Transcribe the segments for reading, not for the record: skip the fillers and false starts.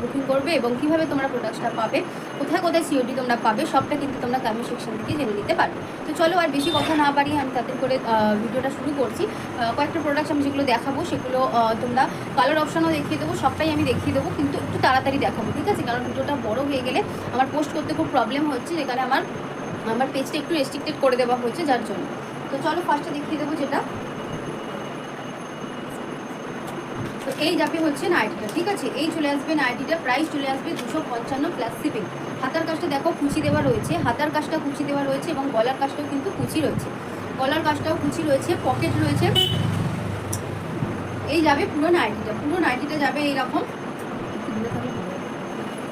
Booking করবে এবং কিভাবে তোমরা প্রোডাক্টটা পাবে, কোথায় কোথায় সিওডি তোমরা পাবে, সবটা কিন্তু তোমরা কমেন্ট সেকশন থেকে জেনে নিতে পারবে। তো চলো আর বেশি কথা না বাড়িয়ে আমি তাদের করে ভিডিওটা শুরু করছি। কয়েকটা প্রোডাক্ট আমি যেগুলো দেখাবো সেগুলো তোমরা কালার অপশনও দেখিয়ে দেবো, সবটাই আমি দেখিয়ে দেবো, কিন্তু একটু তাড়াতাড়ি দেখাবো, ঠিক আছে? কারণ ভিডিওটা বড় হয়ে গেলে আমার পোস্ট করতে খুব প্রবলেম হচ্ছে, যেখানে আমার পেজটা একটু রেস্ট্রিক্টেড করে দেওয়া হয়েছে যার জন্য। তো চলো ফার্স্টে দেখিয়ে দেবো যেটা, তো এই যাবে হচ্ছে নাইটিটা, ঠিক আছে? এই চলে আসবে নাইটিটা, প্রাইস চলে আসবে 255 প্লাস শিপিং। হাতার কাজটা দেখো কুচি দেওয়া রয়েছে, হাতার কাজটা কুচি দেওয়া রয়েছে এবং গলার কাজটাও কিন্তু কুচি রয়েছে, গলার কাজটাও কুচি রয়েছে, পকেট রয়েছে। এই যাবে পুরো নাইটিটা যাবে এইরকম,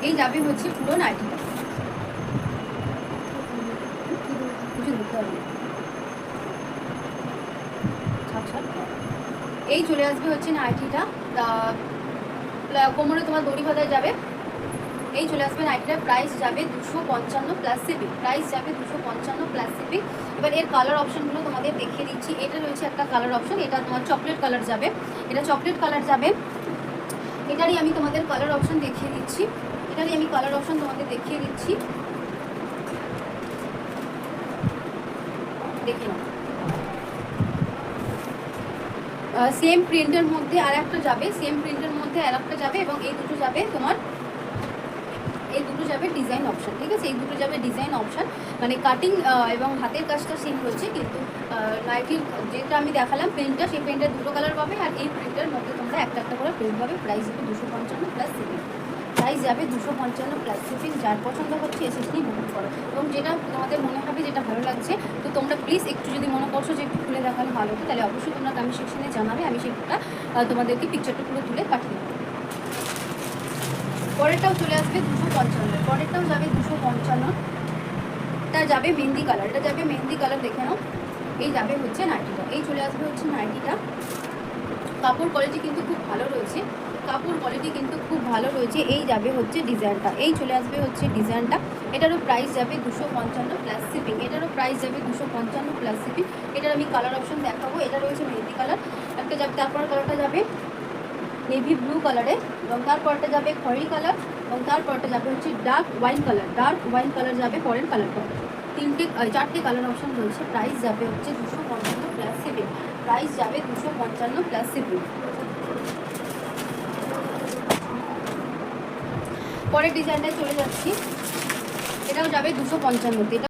এই যাবে হচ্ছে পুরো নাইটিটা, কিছু ধরতে হবে, এই চলে আসবে হচ্ছে নাইটিটা, কোমরে তোমার দড়ি বাঁধায় যাবে। এই চলে আসবে নাইটিটার প্রাইস যাবে 255 প্লাস শিপিং, প্রাইস যাবে 255 প্লাস শিপিং। এবার এর কালার অপশনগুলো তোমাদের দেখিয়ে দিচ্ছি। এটা রয়েছে একটা কালার অপশন, এটা তোমার চকলেট কালার যাবে, এটা চকলেট কালার যাবে। এটারই আমি তোমাদের কালার অপশন দেখিয়ে দিচ্ছি, দেখে নাও। সেম প্রিন্টের মধ্যে আর একটা যাবে, এবং এই দুটো যাবে তোমার, এই দুটো যাবে ডিজাইন অপশন, ঠিক আছে? এই দুটো যাবে ডিজাইন অপশন, মানে কাটিং এবং হাতের কাজটা সেম রয়েছে, কিন্তু নাইটির যেটা আমি দেখালাম প্রিন্টটা, সেই প্রিন্টের দুটো কালার পাবে, আর এই প্রিন্টের মধ্যে তোমরা একটা করে প্রিন্ট পাবে। প্রাইস যাবে 255 প্লাস শিপিং, প্রাইস যাবে 255 প্লাস শিপিং। যার পছন্দ হচ্ছে এসএসডি বুক করো, এবং যেটা তোমাদের মনে হবে যেটা ভালো লাগছে, তো তোমরা প্লিজ একটু যদি মনে করছো যে একটু খুলে দেখানো ভালো হতো, তাহলে অবশ্যই তোমরা কমেন্ট সেকশনে জানাবে, আমি সেটা তোমাদেরকে পিকচারটা পুরো তুলে পাঠিয়ে দেবো। পরেরটাও চলে আসবে 255, পরেরটাও যাবে 255, এটা যাবে মেহেন্দি কালার, দেখে নাও। এই যাবে হচ্ছে নাইটিটা, এই চলে আসবে হচ্ছে নাইটিটা। কাপড় কোয়ালিটি কিন্তু খুব ভালো রয়েছে, এই যাবে হচ্ছে ডিজাইনটা, এই চলে আসবে হচ্ছে ডিজাইনটা। এটারও প্রাইস যাবে 255 প্লাস শিপিং, এটার আমি কালার অপশন দেখাবো। এটা রয়েছে মেহেন্দি কালার একটা যাবে, তারপর কালারটা যাবে নেভি ব্লু কালারে, এবং তারপরটা যাবে খয়েরি কালার, এবং তারপরটা যাবে হচ্ছে ডার্ক ওয়াইন কালার যাবে পরের কালারটা। চারটে কালার অপশন রয়েছে। প্রাইস যাবে হচ্ছে 255 প্লাস শিপিং, পরের ডিজাইনটায় চলে যাচ্ছি, এটাও যাবে 255তে।